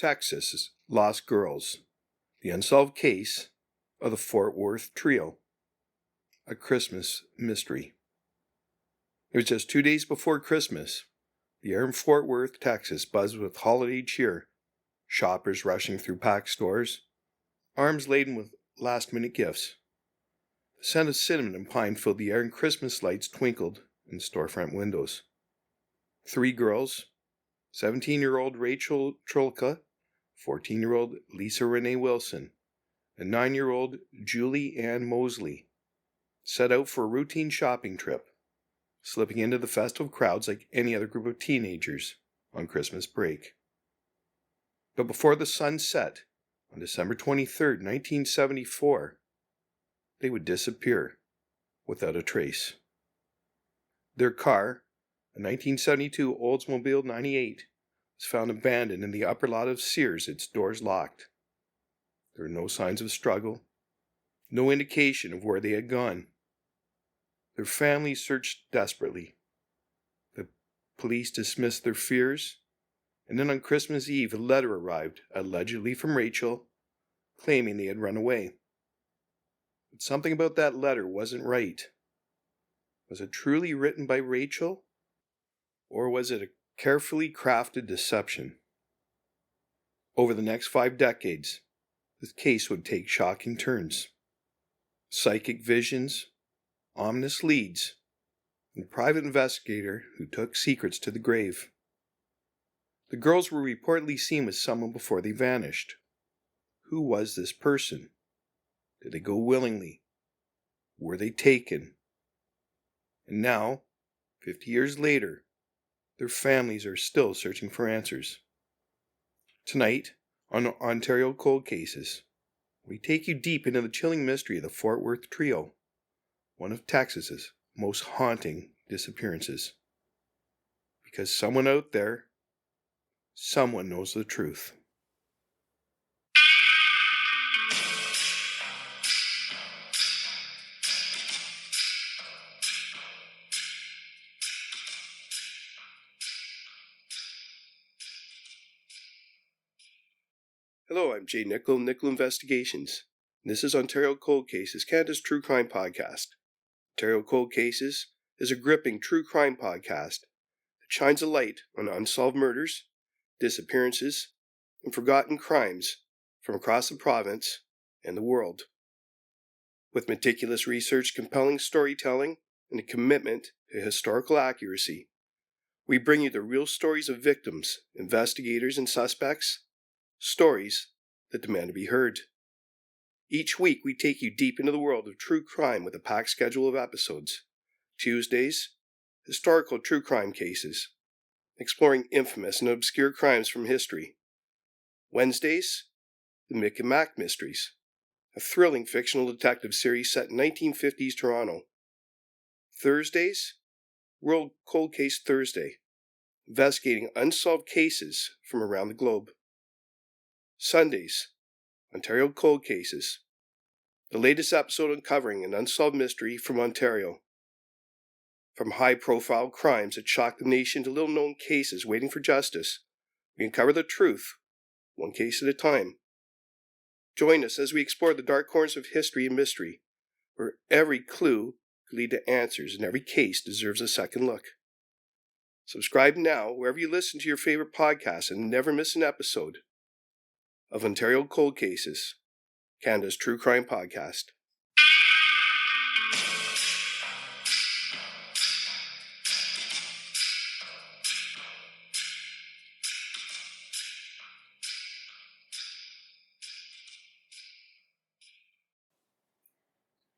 Texas Lost Girls, the unsolved case of the Fort Worth Trio, a Christmas mystery. It was just 2 days before Christmas. The air in Fort Worth, Texas buzzed with holiday cheer, shoppers rushing through packed stores, arms laden with last-minute gifts. The scent of cinnamon and pine filled the air and Christmas lights twinkled in storefront windows. 3 girls, 17-year-old Rachel Trlica, 14-year-old Lisa Renee Wilson, and 9-year-old Julie Ann Moseley, set out for a routine shopping trip, slipping into the festive crowds like any other group of teenagers on Christmas break. But before the sun set on December 23, 1974, they would disappear without a trace. Their car, a 1972 Oldsmobile 98, was found abandoned in the upper lot of Sears, its doors locked. There were no signs of struggle, no indication of where they had gone. Their families searched desperately. The police dismissed their fears, and then on Christmas Eve, a letter arrived, allegedly from Rachel, claiming they had run away. But something about that letter wasn't right. Was it truly written by Rachel, or was it a carefully crafted deception? Over the next 5 decades, this case would take shocking turns. Psychic visions, ominous leads, and a private investigator who took secrets to the grave. The girls were reportedly seen with someone before they vanished. Who was this person? Did they go willingly? Were they taken? And now, 50 years later, their families are still searching for answers. Tonight, on Ontario Cold Cases, we take you deep into the chilling mystery of the Fort Worth Trio, one of Texas's most haunting disappearances. Because someone out there, someone knows the truth. Hello, I'm Jay Nichol, Nichol Investigations. This is Ontario Cold Cases, Canada's true crime podcast. Ontario Cold Cases is a gripping true crime podcast that shines a light on unsolved murders, disappearances, and forgotten crimes from across the province and the world. With meticulous research, compelling storytelling, and a commitment to historical accuracy, we bring you the real stories of victims, investigators, and suspects, stories that demand to be heard. Each week, we take you deep into the world of true crime with a packed schedule of episodes. Tuesdays, historical true crime cases, exploring infamous and obscure crimes from history. Wednesdays, the Mick and Mac Mysteries, a thrilling fictional detective series set in 1950s Toronto. Thursdays, World Cold Case Thursday, investigating unsolved cases from around the globe. Sundays, Ontario Cold Cases, the latest episode uncovering an unsolved mystery from Ontario. From high-profile crimes that shock the nation to little-known cases waiting for justice, we uncover the truth, one case at a time. Join us as we explore the dark corners of history and mystery, where every clue could lead to answers and every case deserves a second look. Subscribe now wherever you listen to your favorite podcasts and never miss an episode of Ontario Cold Cases, Canada's true crime podcast.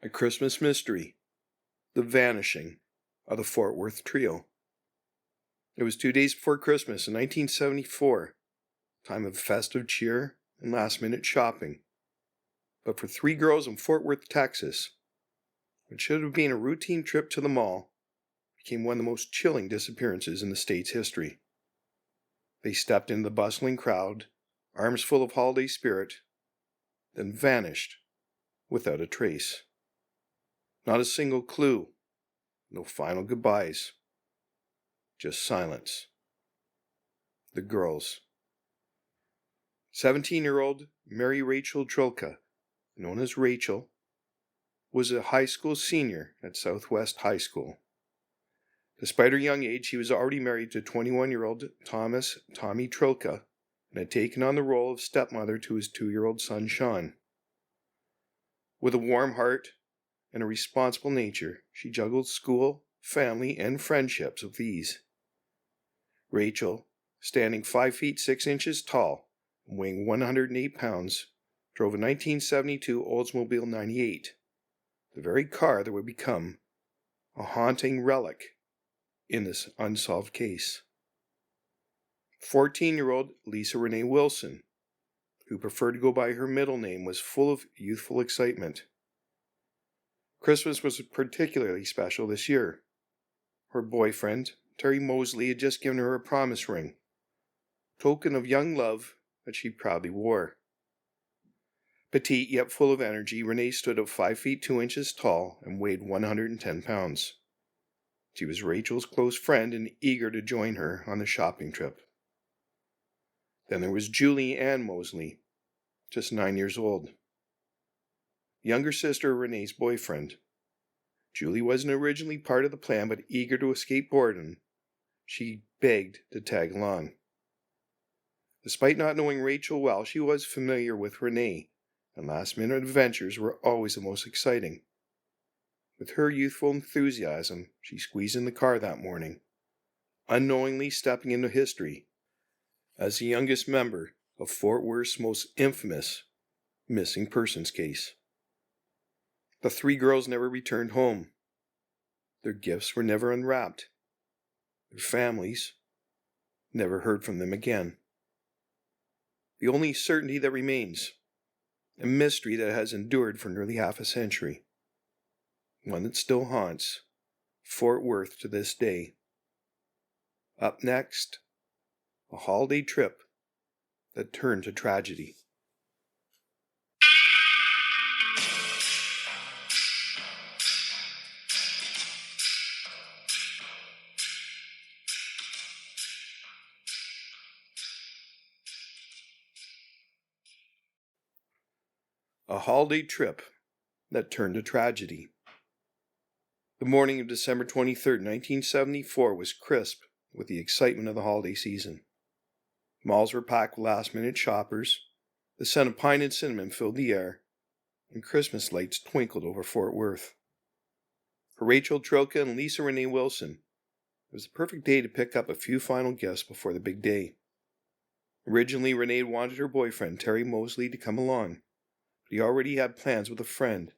A Christmas Mystery, the vanishing of the Fort Worth Trio. It was 2 days before Christmas in 1974, time of festive cheer and last-minute shopping. But for 3 girls in Fort Worth, Texas, what should have been a routine trip to the mall became one of the most chilling disappearances in the state's history. They stepped into the bustling crowd, arms full of holiday spirit, then vanished without a trace. Not a single clue, no final goodbyes, just silence. The girls. 17-year-old Mary Rachel Trlica, known as Rachel, was a high school senior at Southwest High School. Despite her young age, she was already married to 21-year-old Tommy Trlica and had taken on the role of stepmother to his 2-year-old son, Sean. With a warm heart and a responsible nature, she juggled school, family, and friendships with ease. Rachel, standing 5 feet 6 inches tall and weighing 108 pounds, drove a 1972 Oldsmobile 98, the very car that would become a haunting relic in this unsolved case. 14-year-old Lisa Renee Wilson, who preferred to go by her middle name, was full of youthful excitement. Christmas was particularly special this year. Her boyfriend, Terry Moseley, had just given her a promise ring, token of young love that she proudly wore. Petite yet full of energy, Renee stood at 5 feet 2 inches tall and weighed 110 pounds. She was Rachel's close friend and eager to join her on the shopping trip. Then there was Julie Ann Moseley, just 9 years old, younger sister of Renee's boyfriend. Julie wasn't originally part of the plan, but eager to escape boredom, she begged to tag along. Despite not knowing Rachel well, she was familiar with Renee, and last-minute adventures were always the most exciting. With her youthful enthusiasm, she squeezed in the car that morning, unknowingly stepping into history as the youngest member of Fort Worth's most infamous missing persons case. The 3 girls never returned home. Their gifts were never unwrapped. Their families never heard from them again. The only certainty that remains, a mystery that has endured for nearly half a century, one that still haunts Fort Worth to this day. Up next, a holiday trip that turned to tragedy. A holiday trip that turned to tragedy. The morning of December 23, 1974 was crisp with the excitement of the holiday season. Malls were packed with last-minute shoppers, the scent of pine and cinnamon filled the air, and Christmas lights twinkled over Fort Worth. For Rachel Trlica and Lisa Renee Wilson, it was the perfect day to pick up a few final gifts before the big day. Originally, Renee wanted her boyfriend, Terry Moseley, to come along, but he already had plans with a friend,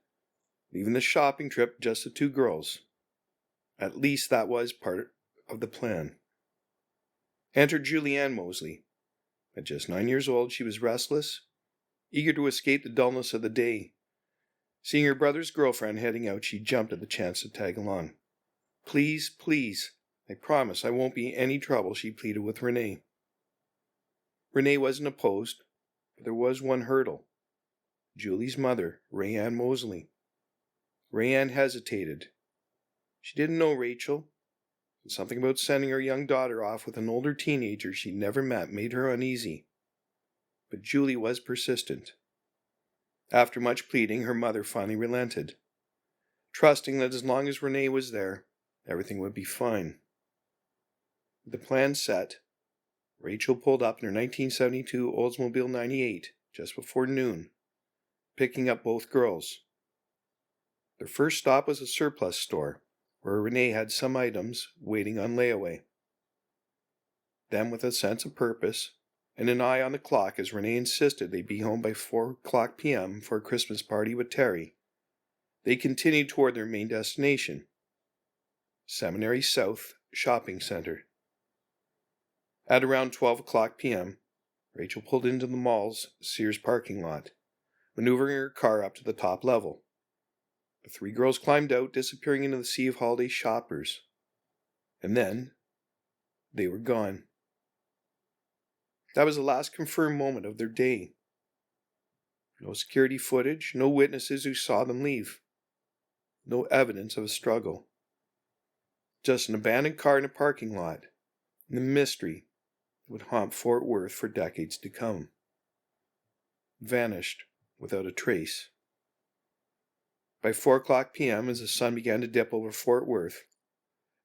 leaving the shopping trip just the 2 girls. At least that was part of the plan. Enter Julie Ann Moseley. At just 9 years old, she was restless, eager to escape the dullness of the day. Seeing her brother's girlfriend heading out, she jumped at the chance to tag along. Please, please, I promise I won't be any trouble, she pleaded with Renee. Renee wasn't opposed, but there was one hurdle. Julie's mother, Rayanne Moseley. Rayanne hesitated. She didn't know Rachel, and something about sending her young daughter off with an older teenager she'd never met made her uneasy. But Julie was persistent. After much pleading, her mother finally relented, trusting that as long as Renee was there, everything would be fine. With the plan set, Rachel pulled up in her 1972 Oldsmobile 98 just before noon, picking up both girls. Their first stop was a surplus store, where Renee had some items waiting on layaway. Then, with a sense of purpose and an eye on the clock as Renee insisted they be home by 4:00 p.m. for a Christmas party with Terry, they continued toward their main destination, Seminary South Shopping Center. At around 12:00 p.m., Rachel pulled into the mall's Sears parking lot, maneuvering her car up to the top level. The 3 girls climbed out, disappearing into the sea of holiday shoppers. And then, they were gone. That was the last confirmed moment of their day. No security footage, no witnesses who saw them leave. No evidence of a struggle. Just an abandoned car in a parking lot, and the mystery that would haunt Fort Worth for decades to come. vanished without a trace. By 4:00 p.m., as the sun began to dip over Fort Worth,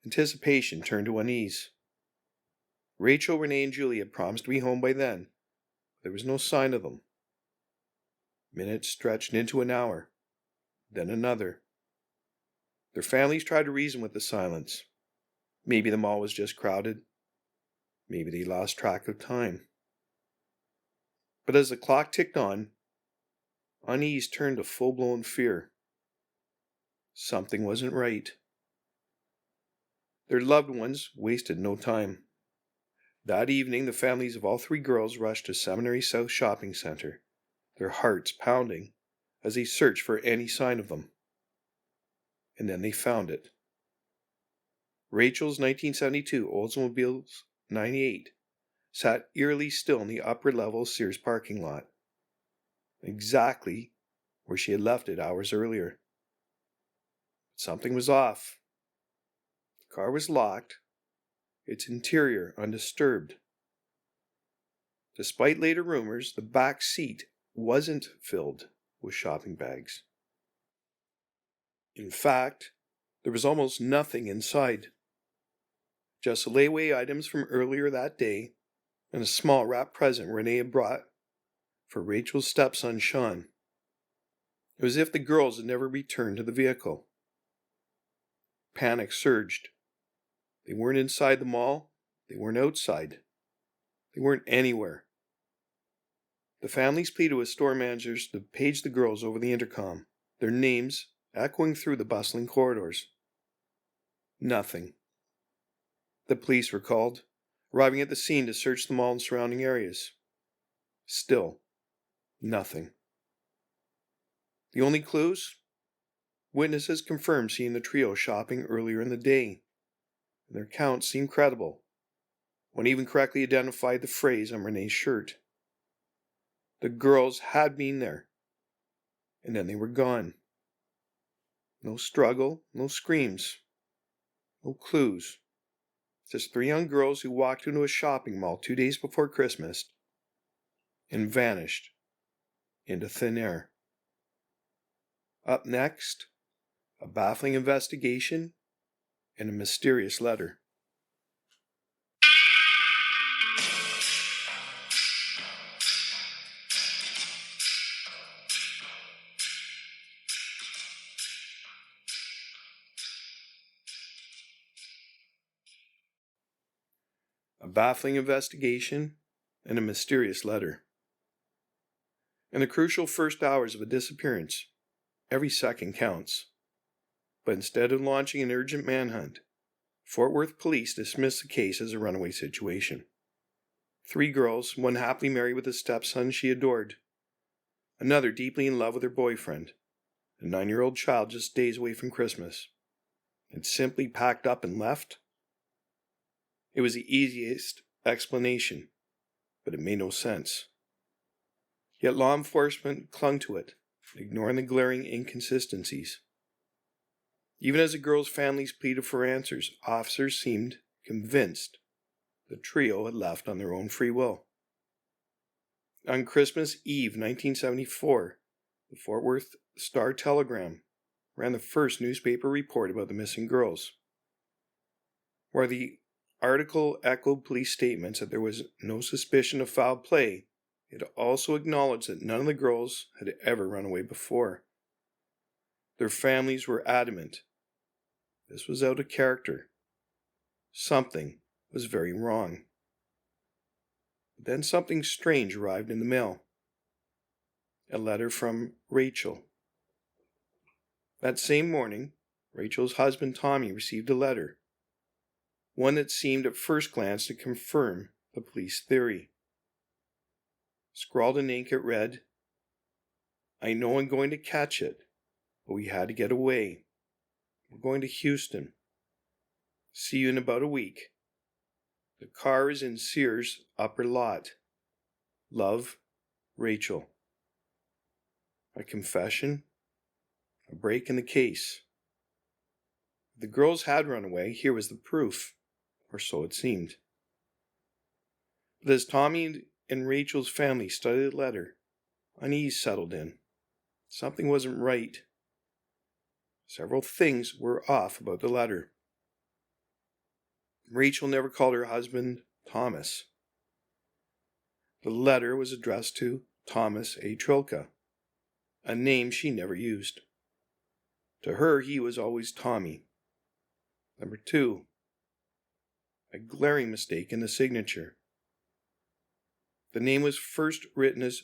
anticipation turned to unease. Rachel, Renee, and Julie had promised to be home by then. There was no sign of them. Minutes stretched into an hour, then another. Their families tried to reason with the silence. Maybe the mall was just crowded. Maybe they lost track of time. But as the clock ticked on, unease turned to full-blown fear. Something wasn't right. Their loved ones wasted no time. That evening, the families of all three girls rushed to Seminary South Shopping Center, their hearts pounding as they searched for any sign of them. And then they found it. Rachel's 1972 Oldsmobile 98 sat eerily still in the upper level Sears parking lot, exactly where she had left it hours earlier. Something was off. The car was locked, its interior undisturbed. Despite later rumors, the back seat wasn't filled with shopping bags. In fact, there was almost nothing inside. Just layaway items from earlier that day and a small wrapped present Renee had brought for Rachel's stepson, Sean. It was as if the girls had never returned to the vehicle. Panic surged. They weren't inside the mall. They weren't outside. They weren't anywhere. The families pleaded with store managers to page the girls over the intercom, their names echoing through the bustling corridors. Nothing. The police were called, arriving at the scene to search the mall and surrounding areas. Still, nothing. The only clues? Witnesses confirmed seeing the trio shopping earlier in the day. Their accounts seemed credible. One even correctly identified the phrase on Renee's shirt. The girls had been there, and then they were gone. No struggle, no screams, no clues. Just three young girls who walked into a shopping mall 2 days before Christmas and vanished into thin air. Up next, a baffling investigation and a mysterious letter. A baffling investigation and a mysterious letter. In the crucial first hours of a disappearance, every second counts. But instead of launching an urgent manhunt, Fort Worth police dismissed the case as a runaway situation. Three girls, one happily married with a stepson she adored, another deeply in love with her boyfriend, a 9-year-old child just days away from Christmas, had simply packed up and left. It was the easiest explanation, but it made no sense. Yet law enforcement clung to it, ignoring the glaring inconsistencies. Even as the girls' families pleaded for answers, officers seemed convinced the trio had left on their own free will. On Christmas Eve 1974, the Fort Worth Star-Telegram ran the first newspaper report about the missing girls. Where the article echoed police statements that there was no suspicion of foul play, it also acknowledged that none of the girls had ever run away before. Their families were adamant. This was out of character. Something was very wrong. Then something strange arrived in the mail. A letter from Rachel. That same morning, Rachel's husband Tommy received a letter. One that seemed at first glance to confirm the police theory. Scrawled in ink, it read, "I know I'm going to catch it, but we had to get away. We're going to Houston. See you in about a week. The car is in Sears' upper lot. Love, Rachel." A confession? A break in the case. If the girls had run away, here was the proof, or so it seemed. But as Tommy and Rachel's family studied the letter, Unease settled in. Something wasn't right. Several things were off about the letter. Rachel never called her husband Thomas. The letter was addressed to Thomas A. Trlica, a name she never used. To her, he was always Tommy. Number 2, a glaring mistake in the signature. The name was first written as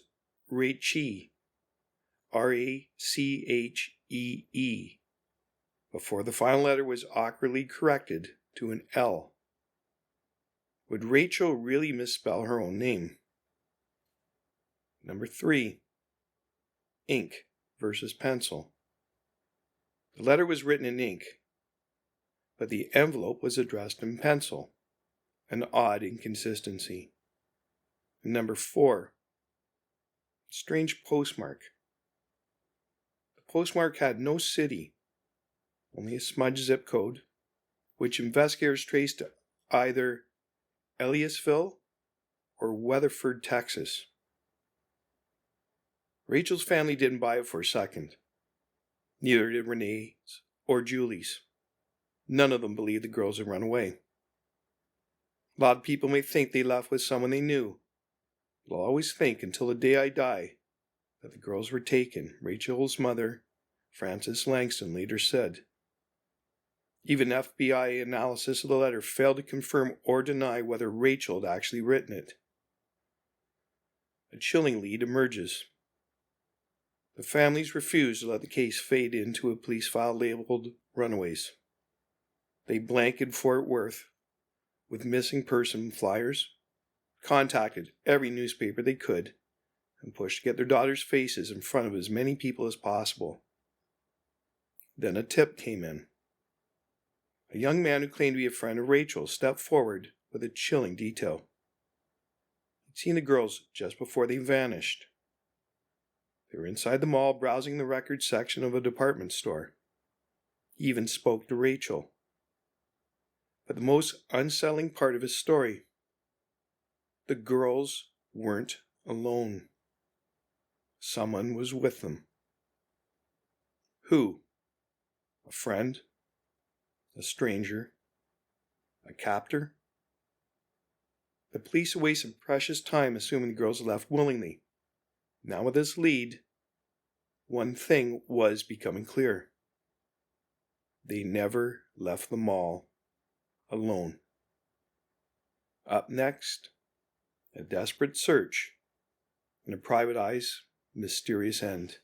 Rachee, Rachee, before the final letter was awkwardly corrected to an L. Would Rachel really misspell her own name? Number 3, ink versus pencil. The letter was written in ink, but the envelope was addressed in pencil, an odd inconsistency. And number 4, strange postmark. The postmark had no city, only a smudged zip code, which investigators traced to either Elliottville or Weatherford, Texas. Rachel's family didn't buy it for a second. Neither did Renee's or Julie's. None of them believed the girls had run away. A lot of people may think they left with someone they knew. But I'll always think until the day I die that the girls were taken, Rachel's mother, Frances Langston, later said. Even FBI analysis of the letter failed to confirm or deny whether Rachel had actually written it. A chilling lead emerges. The families refused to let the case fade into a police file labeled runaways. They blanketed Fort Worth with missing person flyers, contacted every newspaper they could, and pushed to get their daughters' faces in front of as many people as possible. Then a tip came in. A young man who claimed to be a friend of Rachel stepped forward with a chilling detail. He'd seen the girls just before they vanished. They were inside the mall browsing the records section of a department store. He even spoke to Rachel. But the most unsettling part of his story, the girls weren't alone. Someone was with them. Who? A friend? A stranger? A captor? The police wasted precious time assuming the girls left willingly. Now with this lead, one thing was becoming clear. They never left the mall alone. Up next, a desperate search and a private eye's mysterious end.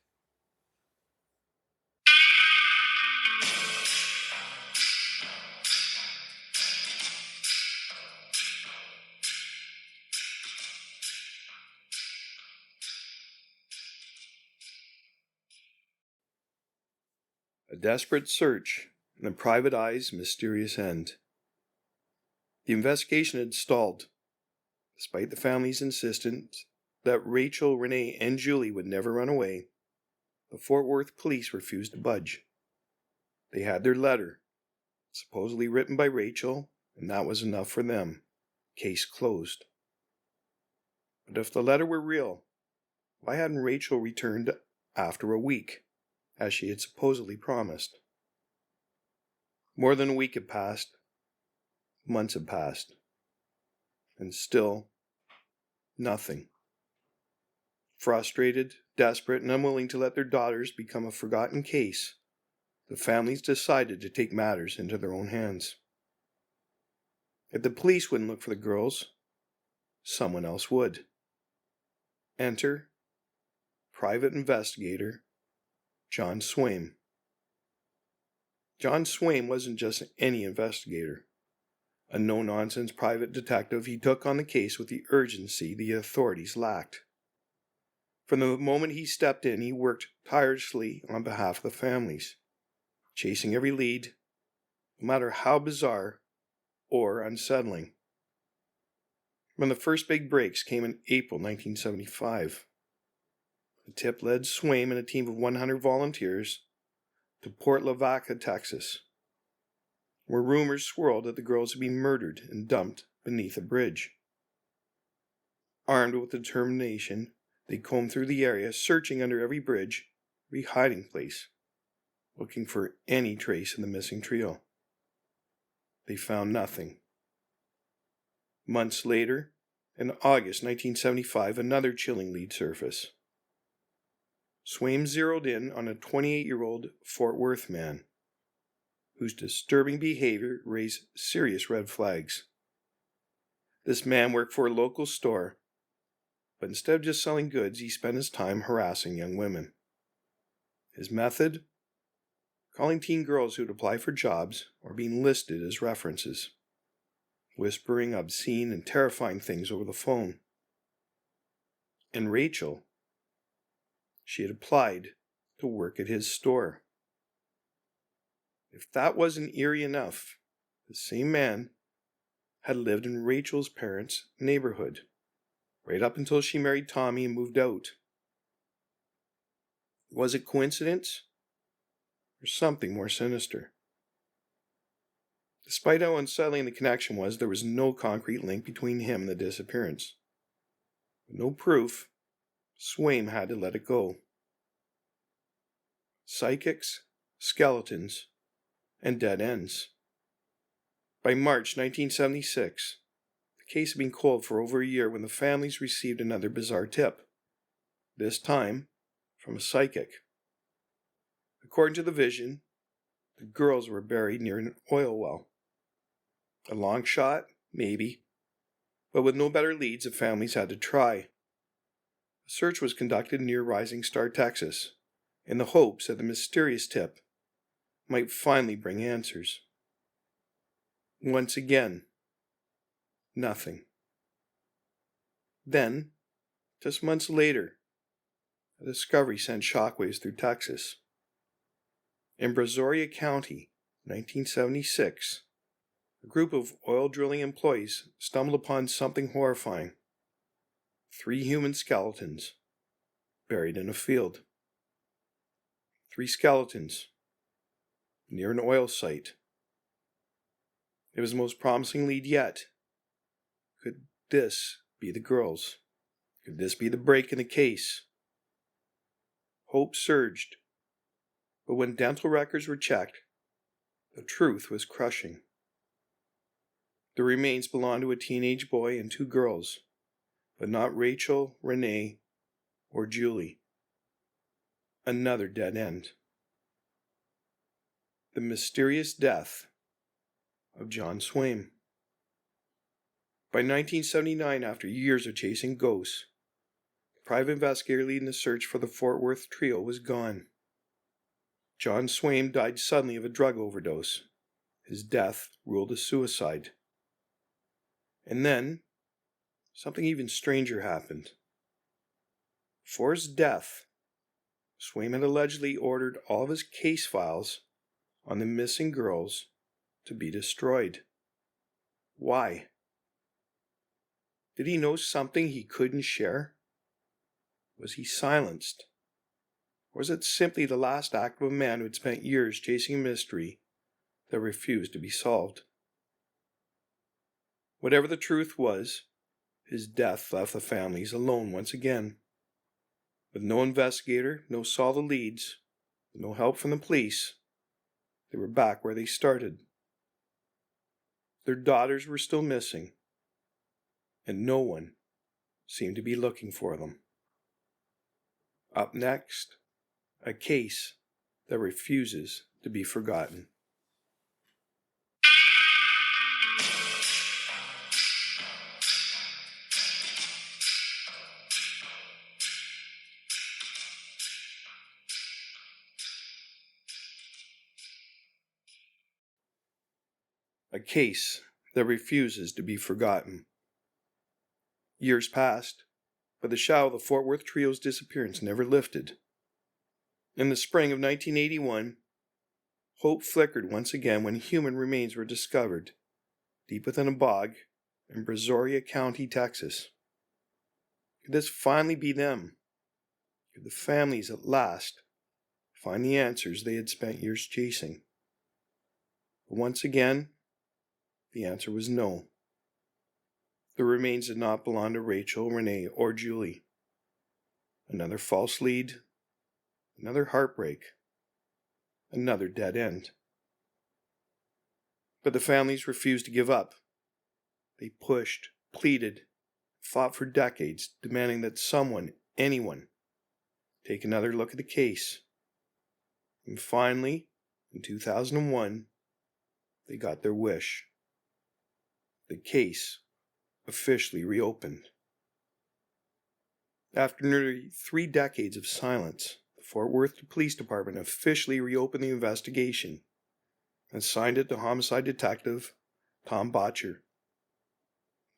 A desperate search and a private eye's mysterious end. The investigation had stalled, despite the family's insistence that Rachel, Renee, and Julie would never run away. The Fort Worth police refused to budge. They had their letter, supposedly written by Rachel, and that was enough for them. Case closed. But if the letter were real, why hadn't Rachel returned after a week, as she had supposedly promised? More than a week had passed. Months had passed. And still, nothing. Frustrated, desperate, and unwilling to let their daughters become a forgotten case, the families decided to take matters into their own hands. If the police wouldn't look for the girls, someone else would. Enter private investigator John Swaim. John Swaim wasn't just any investigator. A no-nonsense private detective, he took on the case with the urgency the authorities lacked. From the moment he stepped in, he worked tirelessly on behalf of the families, chasing every lead, no matter how bizarre or unsettling. When the first big breaks came in April 1975, the tip led Swaim and a team of 100 volunteers to Port Lavaca, Texas, where rumors swirled that the girls had been murdered and dumped beneath a bridge. Armed with determination, They combed through the area, searching under every bridge, every hiding place, looking for any trace of the missing trio. They found nothing. Months later, in August 1975, another chilling lead surfaced. Swaim zeroed in on a 28-year-old Fort Worth man whose disturbing behavior raised serious red flags. This man worked for a local store, but instead of just selling goods, he spent his time harassing young women. His method? Calling teen girls who would apply for jobs or being listed as references, whispering obscene and terrifying things over the phone. And Rachel, she had applied to work at his store. If that wasn't eerie enough, the same man had lived in Rachel's parents' neighborhood, right up until she married Tommy and moved out. Was it coincidence? Or something more sinister? Despite how unsettling the connection was, there was no concrete link between him and the disappearance. With no proof, Swaim had to let it go. Psychics, skeletons, and dead ends. By March 1976, the case had been cold for over a year when the families received another bizarre tip, this time from a psychic. According to the vision, the girls were buried near an oil well. A long shot, maybe, but with no better leads, the families had to try. A search was conducted near Rising Star, Texas, in the hopes that the mysterious tip might finally bring answers. Once again, nothing. Then, just months later, a discovery sent shockwaves through Texas. In Brazoria County, 1976, a group of oil drilling employees stumbled upon something horrifying. 3 human skeletons buried in a field. 3 skeletons near an oil site. It was the most promising lead yet. Could this be the girls? Could this be the break in the case? Hope surged, but when dental records were checked, the truth was crushing. The remains belonged to a teenage boy and 2 girls, but not Rachel, Renee, or Julie. Another dead end. The mysterious death of John Swaim. By 1979, after years of chasing ghosts, the private investigator leading the search for the Fort Worth trio was gone. John Swaim died suddenly of a drug overdose. His death ruled as suicide. And then, something even stranger happened. Before his death, Swaim had allegedly ordered all of his case files on the missing girls to be destroyed. Why? Did he know something he couldn't share? Was he silenced? Or was it simply the last act of a man who had spent years chasing a mystery that refused to be solved? Whatever the truth was, his death left the families alone once again. With no investigator, no solid leads, no help from the police, they were back where they started. Their daughters were still missing, and no one seemed to be looking for them. Up next, a case that refuses to be forgotten. A case that refuses to be forgotten. Years passed, but the shadow of the Fort Worth trio's disappearance never lifted. In the spring of 1981, hope flickered once again when human remains were discovered deep within a bog in Brazoria County, Texas. Could this finally be them? Could the families at last find the answers they had spent years chasing? But once again, the answer was no. The remains did not belong to Rachel, Renee, or Julie. Another false lead, another heartbreak, another dead end. But the families refused to give up. They pushed, pleaded, fought for decades, demanding that someone, anyone, take another look at the case. And finally, in 2001, they got their wish. The case officially reopened. After nearly 3 decades of silence, the Fort Worth Police Department officially reopened the investigation and assigned it to homicide detective Tom Botcher.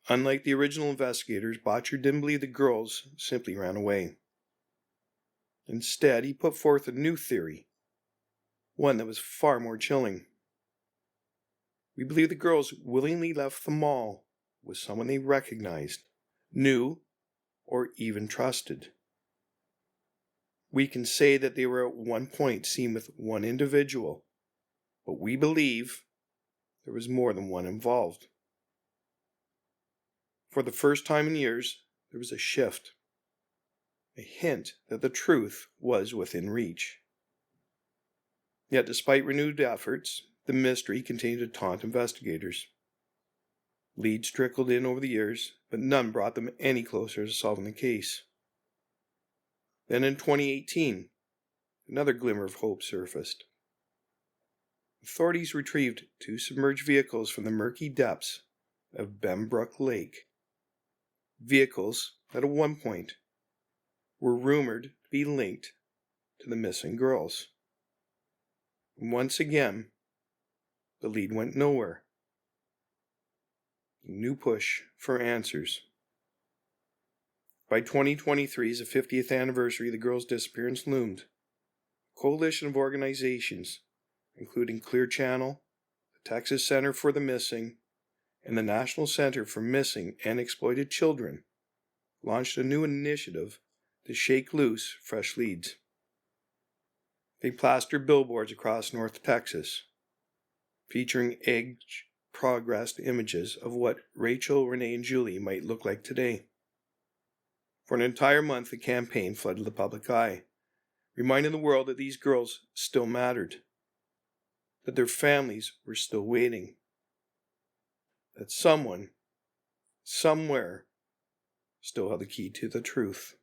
Unlike the original investigators, Botcher didn't believe the girls simply ran away. Instead, he put forth a new theory, one that was far more chilling. We believe the girls willingly left the mall with someone they recognized, knew, or even trusted. We can say that they were at one point seen with one individual, but we believe there was more than one involved. For the first time in years, there was a shift, a hint that the truth was within reach. Yet despite renewed efforts, the mystery continued to taunt investigators. Leads trickled in over the years, but none brought them any closer to solving the case. Then in 2018, another glimmer of hope surfaced. Authorities retrieved 2 submerged vehicles from the murky depths of Bembrook Lake. Vehicles that at one point were rumored to be linked to the missing girls. And once again, the lead went nowhere. A new push for answers. By 2023, as the 50th anniversary of the girls' disappearance loomed, a coalition of organizations, including Clear Channel, the Texas Center for the Missing, and the National Center for Missing and Exploited Children, launched a new initiative to shake loose fresh leads. They plastered billboards across North Texas, featuring age-progressed images of what Rachel, Renee, and Julie might look like today. For an entire month, the campaign flooded the public eye, reminding the world that these girls still mattered, that their families were still waiting, that someone, somewhere, still held the key to the truth.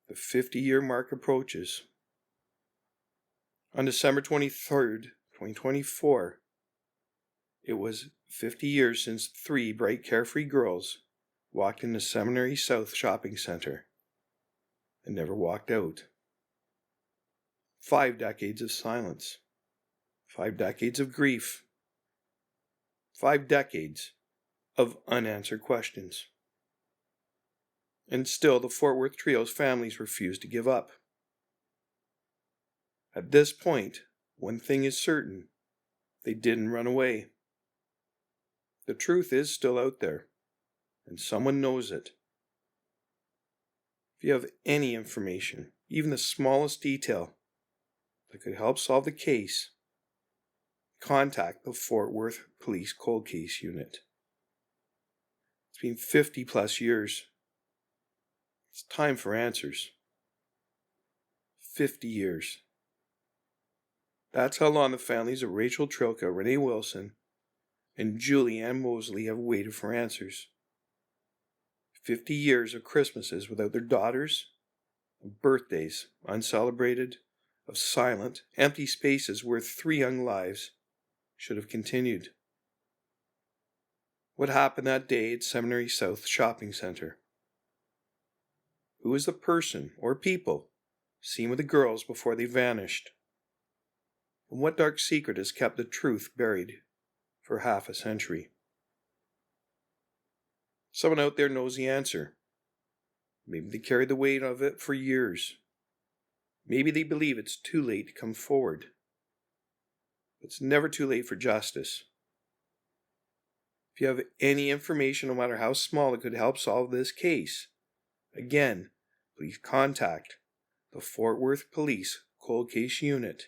The 50-year mark approaches. On December 23rd, 2024, it was 50 years since 3 bright, carefree girls walked into Seminary South Shopping Center and never walked out. 5 decades of silence. 5 decades of grief. 5 decades of unanswered questions. And still, the Fort Worth trio's families refused to give up. At this point, one thing is certain: they didn't run away. The truth is still out there, and someone knows it. If you have any information, even the smallest detail, that could help solve the case, contact the Fort Worth Police Cold Case Unit. It's been 50 plus years. It's time for answers. 50 years. That's how long the families of Rachel Trlica, Renee Wilson, and Julie Ann Moseley have waited for answers. 50 years of Christmases without their daughters, of birthdays uncelebrated, of silent, empty spaces where 3 young lives should have continued. What happened that day at Seminary South Shopping Center? Who was the person or people seen with the girls before they vanished? And what dark secret has kept the truth buried for half a century? Someone out there knows the answer. Maybe they carried the weight of it for years. Maybe they believe it's too late to come forward. It's never too late for justice. If you have any information, no matter how small, that could help solve this case, again, please contact the Fort Worth Police Cold Case Unit.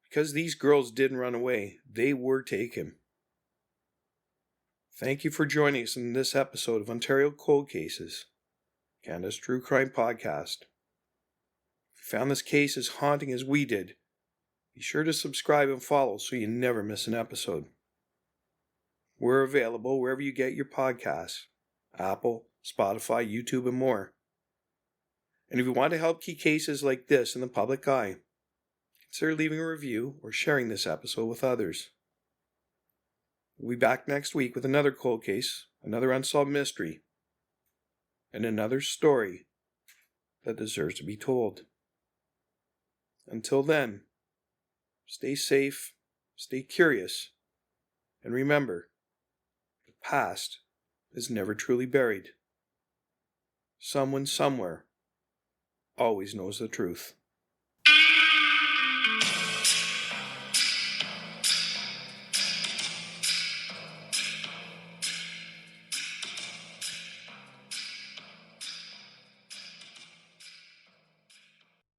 Because these girls didn't run away, they were taken. Thank you for joining us in this episode of Ontario Cold Cases. Canada's True Crime Podcast. If you found this case as haunting as we did, be sure to subscribe and follow so you never miss an episode. We're available wherever you get your podcasts: Apple, Spotify, YouTube, and more. And if you want to help keep cases like this in the public eye, consider leaving a review or sharing this episode with others. We'll be back next week with another cold case, another unsolved mystery, and another story that deserves to be told. Until then, stay safe, stay curious, and remember, the past is never truly buried. Someone somewhere always knows the truth.